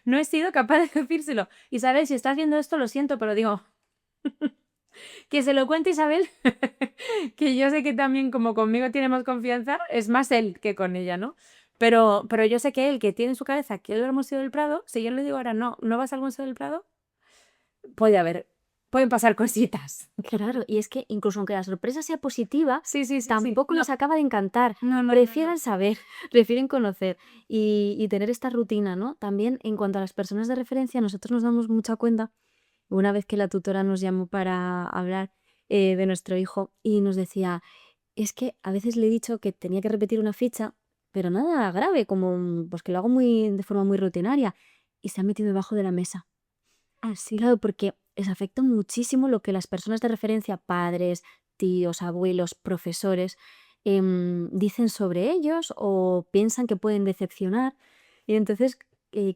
[SPEAKER 2] no he sido capaz de decírselo. Isabel, si estás viendo esto, lo siento, pero digo, que se lo cuente Isabel, que yo sé que también como conmigo tiene más confianza, es más él que con ella, ¿no? Pero yo sé que él, que tiene en su cabeza que él va al Museo del Prado, si yo le digo ahora, no vas al Museo del Prado, pueden pasar cositas.
[SPEAKER 1] Claro, y es que incluso aunque la sorpresa sea positiva,
[SPEAKER 2] Sí,
[SPEAKER 1] tampoco
[SPEAKER 2] no.
[SPEAKER 1] nos acaba de encantar.
[SPEAKER 2] No.
[SPEAKER 1] Prefieren saber, prefieren conocer y tener esta rutina, ¿no? También en cuanto a las personas de referencia, nosotros nos damos mucha cuenta, una vez que la tutora nos llamó para hablar de nuestro hijo y nos decía, es que a veces le he dicho que tenía que repetir una ficha, pero nada grave, como pues que lo hago de forma muy rutinaria, y se ha metido debajo de la mesa.
[SPEAKER 2] Así.
[SPEAKER 1] Claro, porque les afecta muchísimo lo que las personas de referencia, padres, tíos, abuelos, profesores, dicen sobre ellos o piensan que pueden decepcionar. Y entonces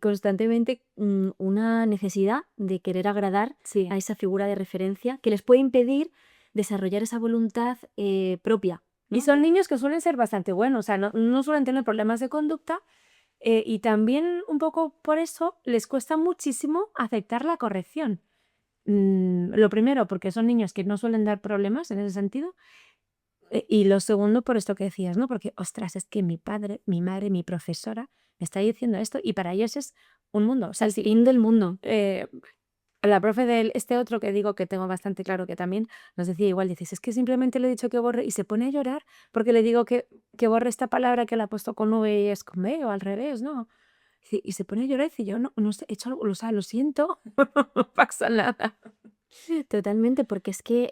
[SPEAKER 1] constantemente una necesidad de querer agradar
[SPEAKER 2] Sí.
[SPEAKER 1] a esa figura de referencia que les puede impedir desarrollar esa voluntad propia, ¿no?
[SPEAKER 2] Y son niños que suelen ser bastante buenos, o sea, no suelen tener problemas de conducta y también un poco por eso les cuesta muchísimo aceptar la corrección. Lo primero, porque son niños que no suelen dar problemas en ese sentido. Y lo segundo, por esto que decías, ¿no? Porque, ostras, es que mi padre, mi madre, mi profesora me está diciendo esto y para ellos es un mundo. O sea,
[SPEAKER 1] El fin del mundo.
[SPEAKER 2] La profe de este otro que digo que tengo bastante claro que también nos decía igual, dices, es que simplemente le he dicho que borre y se pone a llorar porque le digo que borre esta palabra que la ha puesto con V y es con B o al revés, ¿no? Y se pone a llorar y dice, yo no sé, he hecho algo, o sea, lo siento, no pasa nada.
[SPEAKER 1] Totalmente, porque es que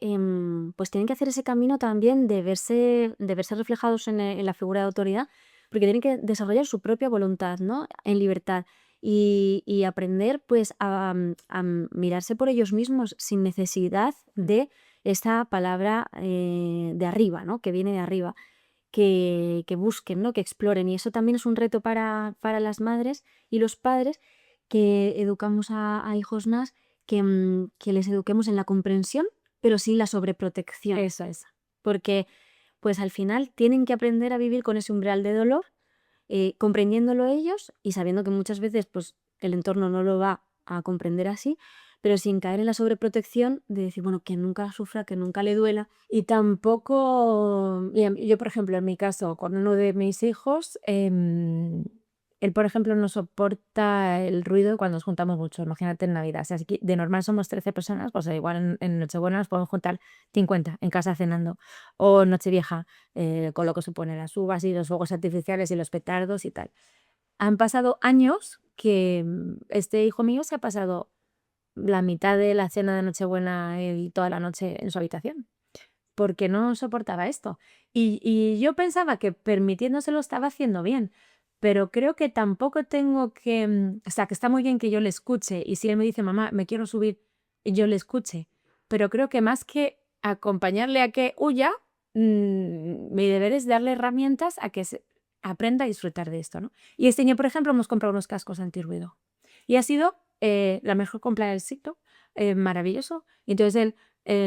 [SPEAKER 1] pues tienen que hacer ese camino también de verse reflejados en la figura de autoridad, porque tienen que desarrollar su propia voluntad, ¿no? En libertad. Y aprender pues a mirarse por ellos mismos sin necesidad de esa palabra de arriba, ¿no? Que viene de arriba, que busquen, ¿no? Que exploren. Y eso también es un reto para las madres y los padres que educamos a hijos NAS, que les eduquemos en la comprensión, pero sin la sobreprotección.
[SPEAKER 2] Eso es.
[SPEAKER 1] Porque pues al final tienen que aprender a vivir con ese umbral de dolor, comprendiéndolo ellos y sabiendo que muchas veces pues el entorno no lo va a comprender así, pero sin caer en la sobreprotección de decir, bueno, que nunca sufra, que nunca le duela.
[SPEAKER 2] Y tampoco, yo por ejemplo, en mi caso, con uno de mis hijos, él por ejemplo no soporta el ruido cuando nos juntamos mucho, imagínate en Navidad. O sea, si de normal somos 13 personas, pues igual en Nochebuena nos podemos juntar 50 en casa cenando. O Nochevieja, con lo que supone las uvas y los fuegos artificiales y los petardos y tal. Han pasado años que este hijo mío se ha pasado la mitad de la cena de Nochebuena y toda la noche en su habitación porque no soportaba esto. Y yo pensaba que permitiéndoselo estaba haciendo bien, pero creo que tampoco tengo que, o sea, que está muy bien que yo le escuche y si él me dice, mamá, me quiero subir, yo le escuche, pero creo que más que acompañarle a que huya, mi deber es darle herramientas a que aprenda a disfrutar de esto, ¿no? Y este año, por ejemplo, hemos comprado unos cascos antirruido y ha sido la mejor compra del siglo, maravilloso. Y entonces él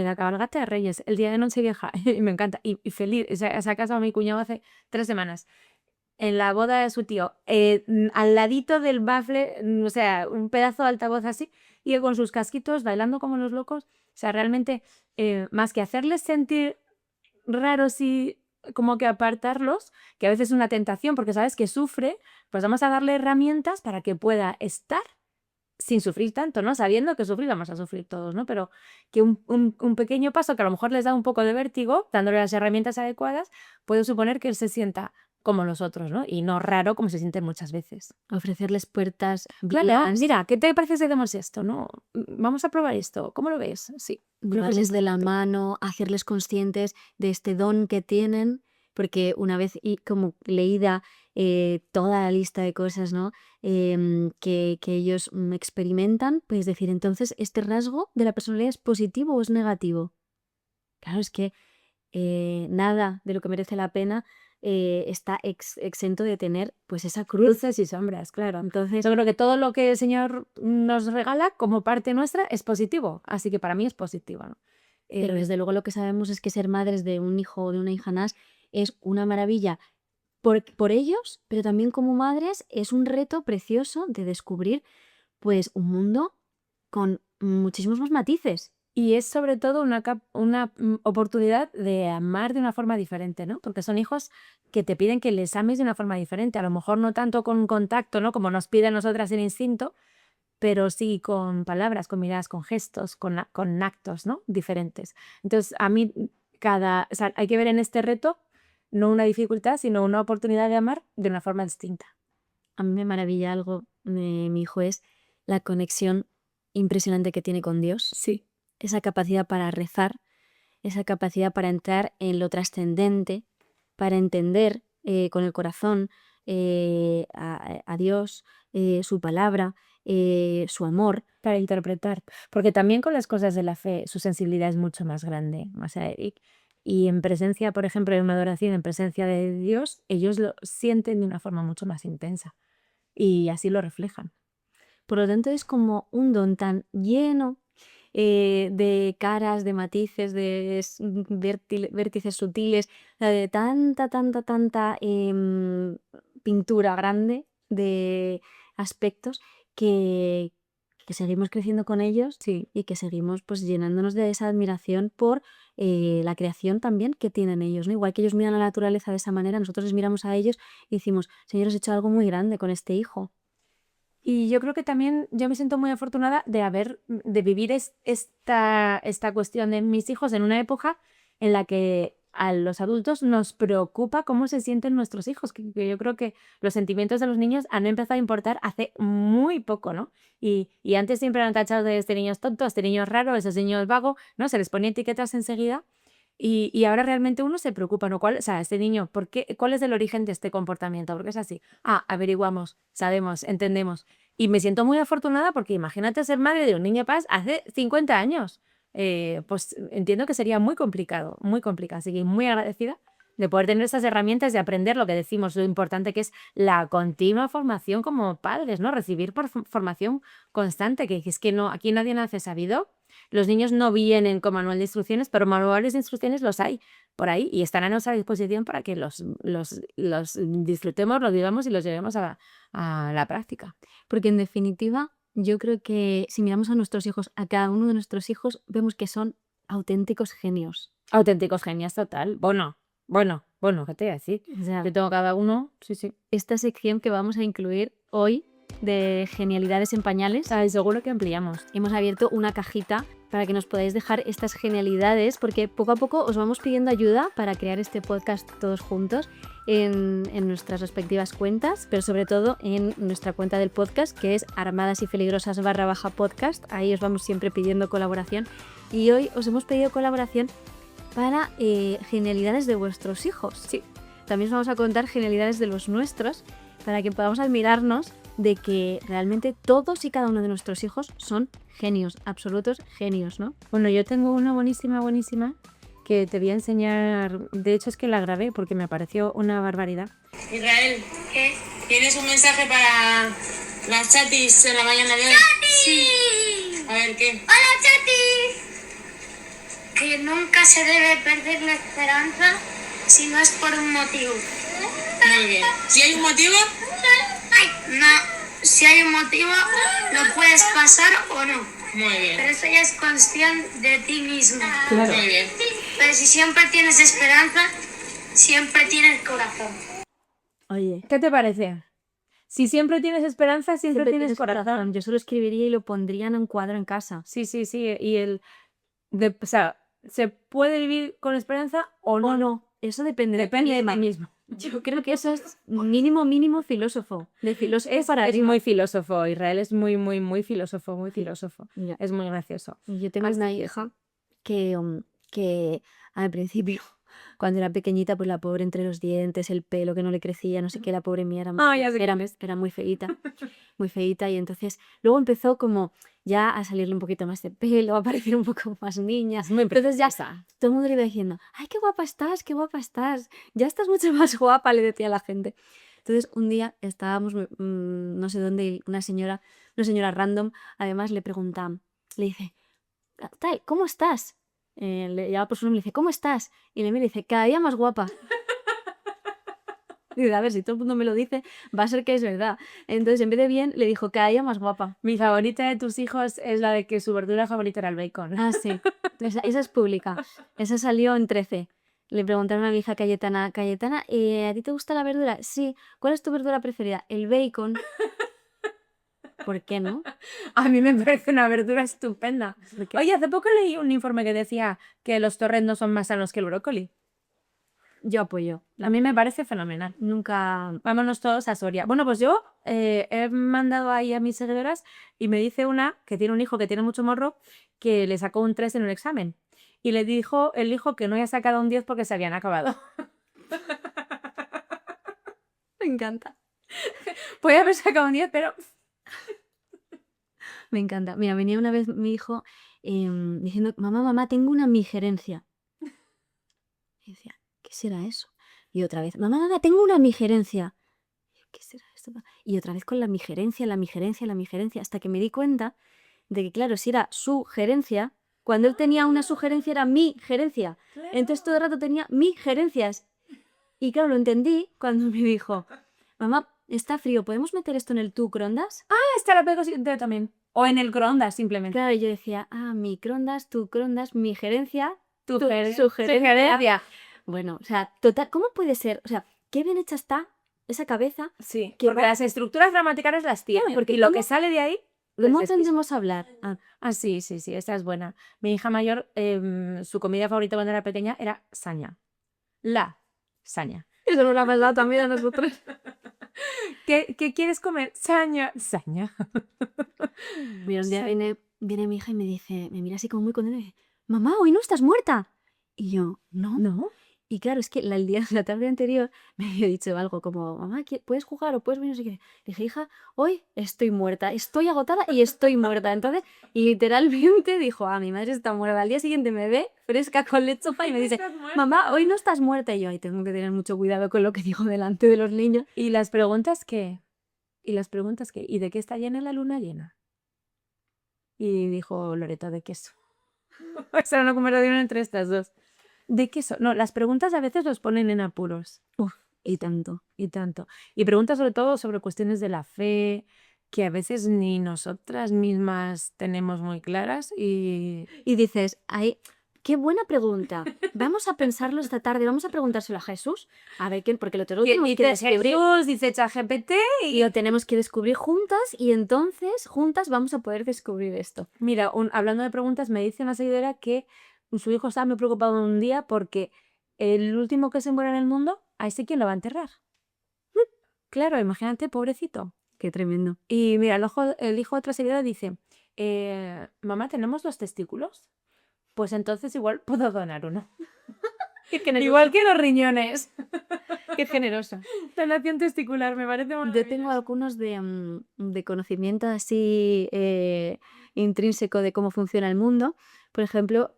[SPEAKER 2] la cabalgata de Reyes, el día de Nochevieja, y me encanta, y feliz, se ha casado mi cuñado hace 3 semanas, en la boda de su tío, al ladito del bafle, o sea, un pedazo de altavoz así, y él con sus casquitos bailando como los locos, o sea, realmente, más que hacerles sentir raros y como que apartarlos, que a veces es una tentación porque sabes que sufre, pues vamos a darle herramientas para que pueda estar sin sufrir tanto, ¿no? Sabiendo que sufrir vamos a sufrir todos, ¿no? Pero que un pequeño paso que a lo mejor les da un poco de vértigo, dándole las herramientas adecuadas, puede suponer que él se sienta como los otros, ¿no? Y no raro como se siente muchas veces.
[SPEAKER 1] Ofrecerles puertas
[SPEAKER 2] Claro,
[SPEAKER 1] vías,
[SPEAKER 2] mira, ¿qué te parece si hacemos esto, no? Vamos a probar esto, ¿cómo lo ves? Sí, creo que es
[SPEAKER 1] llevarles de la
[SPEAKER 2] importante.
[SPEAKER 1] mano, hacerles conscientes de este don que tienen, porque una vez como leída toda la lista de cosas, ¿no? Que ellos experimentan, pues decir, entonces, ¿este rasgo de la personalidad es positivo o es negativo? Claro, es que nada de lo que merece la pena está exento de tener pues esa cruz.
[SPEAKER 2] Luces y sombras, claro.
[SPEAKER 1] Entonces,
[SPEAKER 2] Yo creo que todo lo que el Señor nos regala como parte nuestra es positivo, así que para mí es positivo, ¿no?
[SPEAKER 1] pero desde luego lo que sabemos es que ser madres de un hijo o de una hija NAS es una maravilla por ellos, pero también como madres es un reto precioso de descubrir pues un mundo con muchísimos más matices.
[SPEAKER 2] Y es sobre todo una oportunidad de amar de una forma diferente, ¿no? Porque son hijos que te piden que les ames de una forma diferente. A lo mejor no tanto con contacto, ¿no? Como nos pide a nosotras el instinto, pero sí con palabras, con miradas, con gestos, con actos, ¿no? Diferentes. Entonces, a mí, o sea, hay que ver en este reto no una dificultad, sino una oportunidad de amar de una forma distinta.
[SPEAKER 1] A mí me maravilla algo de mi hijo es la conexión impresionante que tiene con Dios,
[SPEAKER 2] Sí.
[SPEAKER 1] esa capacidad para rezar, esa capacidad para entrar en lo trascendente, para entender con el corazón a Dios, su palabra, su amor.
[SPEAKER 2] Para interpretar, porque también con las cosas de la fe su sensibilidad es mucho más grande, o sea, y en presencia, por ejemplo, de una adoración, en presencia de Dios, ellos lo sienten de una forma mucho más intensa y así lo reflejan.
[SPEAKER 1] Por lo tanto, es como un don tan lleno de caras, de matices, de vértices sutiles, o sea, de tanta pintura grande de aspectos que, que seguimos creciendo con ellos
[SPEAKER 2] Sí,
[SPEAKER 1] y que seguimos pues llenándonos de esa admiración por la creación también que tienen ellos, ¿no? Igual que ellos miran a la naturaleza de esa manera, nosotros les miramos a ellos y decimos, Señor, has hecho algo muy grande con este hijo.
[SPEAKER 2] Y yo creo que también yo me siento muy afortunada de vivir esta cuestión de mis hijos en una época en la que a los adultos nos preocupa cómo se sienten nuestros hijos, que yo creo que los sentimientos de los niños han empezado a importar hace muy poco, ¿no? Y antes siempre eran tachados de este niño es tonto, este niño es raro, ese niño es vago, ¿no? Se les ponía etiquetas enseguida. Y ahora realmente uno se preocupa, ¿no? O sea, este niño, ¿cuál es el origen de este comportamiento? ¿Por qué es así? Averiguamos, sabemos, entendemos. Y me siento muy afortunada porque imagínate ser madre de un niño paz hace 50 años. Pues entiendo que sería muy complicado, muy complicado. Así que muy agradecida de poder tener estas herramientas, de aprender lo que decimos, lo importante que es la continua formación como padres, ¿no? Recibir formación constante, que es que no, aquí nadie nace sabido. Los niños no vienen con manual de instrucciones, pero manuales de instrucciones los hay por ahí y están a nuestra disposición para que los disfrutemos, los vivamos y los llevemos a la práctica.
[SPEAKER 1] Porque en definitiva, yo creo que si miramos a nuestros hijos, a cada uno de nuestros hijos, vemos que son auténticos genios.
[SPEAKER 2] Auténticos genios, total. Bueno, ¿qué te voy a decir?
[SPEAKER 1] O sea,
[SPEAKER 2] Yo tengo cada uno, sí.
[SPEAKER 1] esta sección que vamos a incluir hoy de genialidades en pañales,
[SPEAKER 2] Seguro que ampliamos.
[SPEAKER 1] hemos abierto una cajita para que nos podáis dejar estas genialidades, porque poco a poco os vamos pidiendo ayuda para crear este podcast todos juntos en nuestras respectivas cuentas, pero sobre todo en nuestra cuenta del podcast, que es armadasypeligrosas_podcast. Ahí os vamos siempre pidiendo colaboración. Y hoy os hemos pedido colaboración para genialidades de vuestros hijos.
[SPEAKER 2] Sí.
[SPEAKER 1] También os vamos a contar genialidades de los nuestros para que podamos admirarnos de que realmente todos y cada uno de nuestros hijos son genios, absolutos genios, ¿no?
[SPEAKER 2] Bueno, yo tengo una buenísima que te voy a enseñar. De hecho, es que la grabé porque me pareció una barbaridad.
[SPEAKER 3] Israel,
[SPEAKER 4] ¿Qué?
[SPEAKER 3] ¿tienes un mensaje para las chatis en la mañana de hoy?
[SPEAKER 4] Sí.
[SPEAKER 3] A ver, ¿qué?
[SPEAKER 4] Hola, Chati. Que nunca se debe perder la esperanza si no es por un motivo.
[SPEAKER 3] Muy bien. Si hay un motivo,
[SPEAKER 4] No, si hay un motivo, lo puedes pasar o no.
[SPEAKER 3] muy bien.
[SPEAKER 4] Pero eso ya es cuestión de ti mismo.
[SPEAKER 2] Claro.
[SPEAKER 3] Muy bien.
[SPEAKER 4] Pero si siempre tienes esperanza, siempre tienes corazón.
[SPEAKER 1] Oye,
[SPEAKER 2] ¿Qué te parece? Si siempre tienes esperanza, siempre tienes corazón.
[SPEAKER 1] Yo solo escribiría y lo pondría en un cuadro en casa.
[SPEAKER 2] Sí. Y o sea, ¿se puede vivir con esperanza o no?
[SPEAKER 1] O no, eso depende
[SPEAKER 2] de ti mismo.
[SPEAKER 1] Yo creo que eso es mínimo filósofo. De filósofo para
[SPEAKER 2] Es
[SPEAKER 1] arriba.
[SPEAKER 2] muy filósofo. Israel es muy filósofo, muy filósofo.
[SPEAKER 1] Ya.
[SPEAKER 2] Es muy gracioso.
[SPEAKER 1] Yo tengo
[SPEAKER 2] Así
[SPEAKER 1] una
[SPEAKER 2] es.
[SPEAKER 1] hija que al principio, cuando era pequeñita, pues la pobre entre los dientes, el pelo que no le crecía, no sé qué, la pobre mía era
[SPEAKER 2] Ya sé quién es.
[SPEAKER 1] era muy feíta, y entonces luego empezó como ya a salirle un poquito más de pelo, a parecer un poco más niña. Entonces ya todo el mundo le iba diciendo, ¡ay, qué guapa estás, ya estás mucho más guapa!, le decía a la gente. Entonces un día estábamos, no sé dónde, y una señora random, además le pregunta, le dice, tal, ¿cómo estás? Le llama por su nombre y le dice, ¿cómo estás? Y le mira y dice, cada día más guapa. Y dice, a ver, si todo el mundo me lo dice, va a ser que es verdad. Entonces, en vez de bien, le dijo, cada día más guapa.
[SPEAKER 2] Mi favorita de tus hijos es la de que su verdura favorita era el bacon.
[SPEAKER 1] Ah, sí. Entonces, esa es pública. Esa salió en 13. Le preguntaron a mi hija Cayetana, ¿a ti te gusta la verdura? Sí. ¿Cuál es tu verdura preferida? El bacon. ¿Por qué no?
[SPEAKER 2] A mí me parece una verdura estupenda.
[SPEAKER 1] ¿Por qué?
[SPEAKER 2] Oye, hace poco leí un informe que decía que los torrendos son más sanos que el brócoli.
[SPEAKER 1] Yo apoyo.
[SPEAKER 2] A mí me parece fenomenal.
[SPEAKER 1] Nunca...
[SPEAKER 2] Vámonos todos a Soria. Bueno, pues yo he mandado ahí a mis seguidoras y me dice una que tiene un hijo que tiene mucho morro que le sacó un 3 en un examen. Y le dijo el hijo que no había sacado un 10 porque se habían acabado.
[SPEAKER 1] Me encanta.
[SPEAKER 2] Podía haber sacado un 10, pero...
[SPEAKER 1] Me encanta. Mira, venía una vez mi hijo diciendo, mamá, tengo una migerencia. Y decía, ¿qué será eso? Y otra vez, mamá, tengo una migerencia. Y yo, ¿qué será esto? Y otra vez con la migerencia, hasta que me di cuenta de que, claro, si era su gerencia, cuando él tenía una sugerencia era mi gerencia. Entonces todo el rato tenía mis gerencias. Y claro, lo entendí cuando me dijo, mamá, está frío, ¿podemos meter esto en el microondas?
[SPEAKER 2] Esta la pego también. O en el microondas, simplemente.
[SPEAKER 1] Claro, yo decía, microondas, tu microondas, mi gerencia,
[SPEAKER 2] Tu
[SPEAKER 1] su gerencia.
[SPEAKER 2] gerencia.
[SPEAKER 1] Bueno, o sea, total, ¿cómo puede ser? O sea, qué bien hecha está esa cabeza.
[SPEAKER 2] Sí,
[SPEAKER 1] que
[SPEAKER 2] porque
[SPEAKER 1] va-
[SPEAKER 2] las estructuras gramaticales las tiene,
[SPEAKER 1] Claro, porque
[SPEAKER 2] y lo
[SPEAKER 1] ¿cómo-
[SPEAKER 2] que sale de ahí...
[SPEAKER 1] ¿Cómo
[SPEAKER 2] les
[SPEAKER 1] aprendemos a hablar?
[SPEAKER 2] Sí, esa es buena. Mi hija mayor, su comida favorita cuando era pequeña era saña. Saña.
[SPEAKER 1] Eso nos lo ha pasado también a nosotros.
[SPEAKER 2] ¿Qué quieres comer? Saña.
[SPEAKER 1] Mira, un día viene mi hija y me dice, me mira así como muy contenta y dice, mamá, hoy no estás muerta. Y yo, no.
[SPEAKER 2] ¿No?
[SPEAKER 1] Y claro, es que la tarde anterior me había dicho algo como, mamá, ¿puedes jugar o puedes venir? No sé qué. Le dije, hija, hoy estoy muerta, estoy agotada y estoy muerta. Entonces, y literalmente dijo, mi madre está muerta. Al día siguiente me ve fresca con lechopa y me dice, mamá, hoy no estás muerta. Y yo, tengo que tener mucho cuidado con lo que digo delante de los niños.
[SPEAKER 2] ¿Y las preguntas qué? ¿Y de qué está llena la luna llena? Y dijo Loreto, de queso. Esa era una conversación entre estas dos. ¿De queso? No, las preguntas a veces los ponen en apuros.
[SPEAKER 1] Y tanto.
[SPEAKER 2] Y tanto. Y preguntas sobre todo sobre cuestiones de la fe, que a veces ni nosotras mismas tenemos muy claras. Y
[SPEAKER 1] dices, qué buena pregunta. Vamos a pensarlo esta tarde, vamos a preguntárselo a Jesús. A ver quién, porque lo tenemos que descubrir.
[SPEAKER 2] Jesús, dice ChatGPT.
[SPEAKER 1] Y lo tenemos que descubrir juntas y entonces juntas vamos a poder descubrir esto.
[SPEAKER 2] Mira, hablando de preguntas, me dice una seguidora que su hijo estaba muy preocupado un día porque el último que se muera en el mundo, a ese quién lo va a enterrar. Claro, imagínate, pobrecito.
[SPEAKER 1] Qué tremendo.
[SPEAKER 2] Y mira, el hijo de otra seguidora dice, mamá, ¿tenemos 2 testículos? Pues entonces igual puedo donar uno. Igual que los riñones.
[SPEAKER 1] Qué generosa.
[SPEAKER 2] Donación testicular, me parece maravilloso.
[SPEAKER 1] Yo tengo algunos de conocimiento así intrínseco de cómo funciona el mundo. Por ejemplo,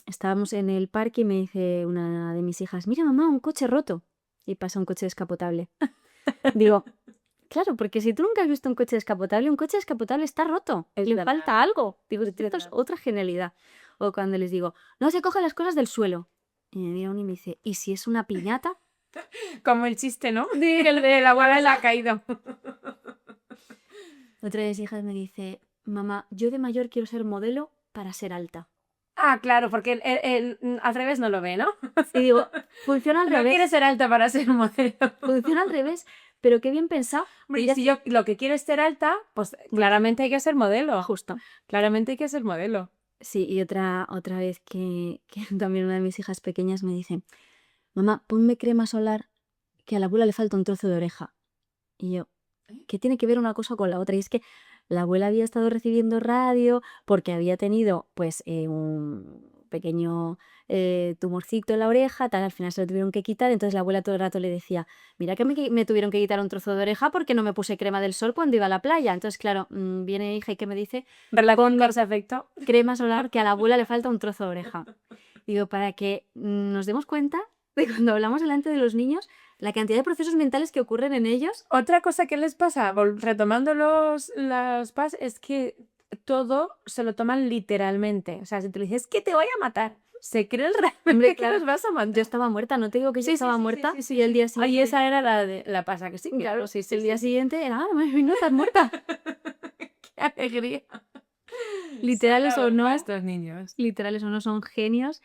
[SPEAKER 1] estábamos en el parque y me dice una de mis hijas, mira mamá, un coche roto. Y pasa un coche descapotable. Digo, claro, porque si tú nunca has visto un coche descapotable está roto. Le
[SPEAKER 2] verdad.
[SPEAKER 1] falta algo. Digo, esto es
[SPEAKER 2] verdad.
[SPEAKER 1] otra genialidad. O cuando les digo, no se cogen las cosas del suelo. Y me mira uno y me dice, ¿y si es una piñata?
[SPEAKER 2] Como el chiste, ¿no? El de la abuela le ha caído.
[SPEAKER 1] Otra de mis hijas me dice, mamá, yo de mayor quiero ser modelo para ser alta.
[SPEAKER 2] Claro, porque al revés no lo ve, ¿no?
[SPEAKER 1] Y digo, funciona al
[SPEAKER 2] No quiere
[SPEAKER 1] revés.
[SPEAKER 2] ser alta para ser modelo.
[SPEAKER 1] Funciona al revés, pero qué bien pensado.
[SPEAKER 2] Hombre,
[SPEAKER 1] Ella-
[SPEAKER 2] y si yo lo que quiero es ser alta, pues claramente hay que ser modelo.
[SPEAKER 1] Justo.
[SPEAKER 2] Claramente hay que ser modelo.
[SPEAKER 1] Sí, y otra vez que también una de mis hijas pequeñas me dice, mamá, ponme crema solar que a la abuela le falta un trozo de oreja. Y yo, ¿qué tiene que ver una cosa con la otra? Y es que la abuela había estado recibiendo radio porque había tenido pues un pequeño tumorcito en la oreja, tal, al final se lo tuvieron que quitar, entonces la abuela todo el rato le decía, mira que me tuvieron que quitar un trozo de oreja porque no me puse crema del sol cuando iba a la playa. Entonces, claro, viene hija y que me dice,
[SPEAKER 2] Relación causa-efecto.
[SPEAKER 1] crema solar que a la abuela le falta un trozo de oreja. Digo, para que nos demos cuenta de cuando hablamos delante de los niños, la cantidad de procesos mentales que ocurren en ellos.
[SPEAKER 2] Otra cosa que les pasa, retomando las PAS, es que todo se lo toman literalmente. O sea, si tú le dices que te voy a matar, se creen realmente
[SPEAKER 1] Hombre,
[SPEAKER 2] que
[SPEAKER 1] claro.
[SPEAKER 2] los vas a matar.
[SPEAKER 1] Yo estaba muerta, no te digo que yo
[SPEAKER 2] Sí, sí,
[SPEAKER 1] estaba
[SPEAKER 2] sí,
[SPEAKER 1] muerta.
[SPEAKER 2] sí, sí,
[SPEAKER 1] Y el día siguiente.
[SPEAKER 2] Ay, esa era la pasa, que sí, claro, sí,
[SPEAKER 1] El día siguiente era, mami, no estás muerta.
[SPEAKER 2] Qué alegría.
[SPEAKER 1] Literales o no,
[SPEAKER 2] Estos niños.
[SPEAKER 1] literales o no son genios.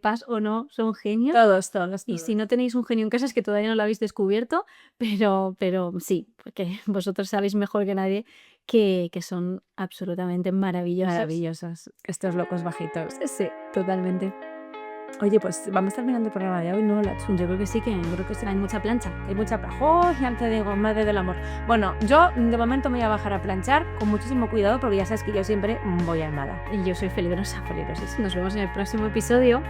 [SPEAKER 1] Paz o no son genios.
[SPEAKER 2] Todos.
[SPEAKER 1] Y si no tenéis un genio en casa es que todavía no lo habéis descubierto, pero sí, porque vosotros sabéis mejor que nadie que son absolutamente maravillosos.
[SPEAKER 2] Maravillosos. Estos locos bajitos.
[SPEAKER 1] Sí, totalmente.
[SPEAKER 2] Oye, pues vamos terminando el programa de hoy, ¿no, Lachu?
[SPEAKER 1] Yo creo que sí, hay mucha plancha.
[SPEAKER 2] Hay mucha ¡Oh! Ya te digo, madre del amor. Bueno, yo de momento me voy a bajar a planchar con muchísimo cuidado porque ya sabes que yo siempre voy armada.
[SPEAKER 1] Y yo soy peligrosa. Nos vemos en el próximo episodio.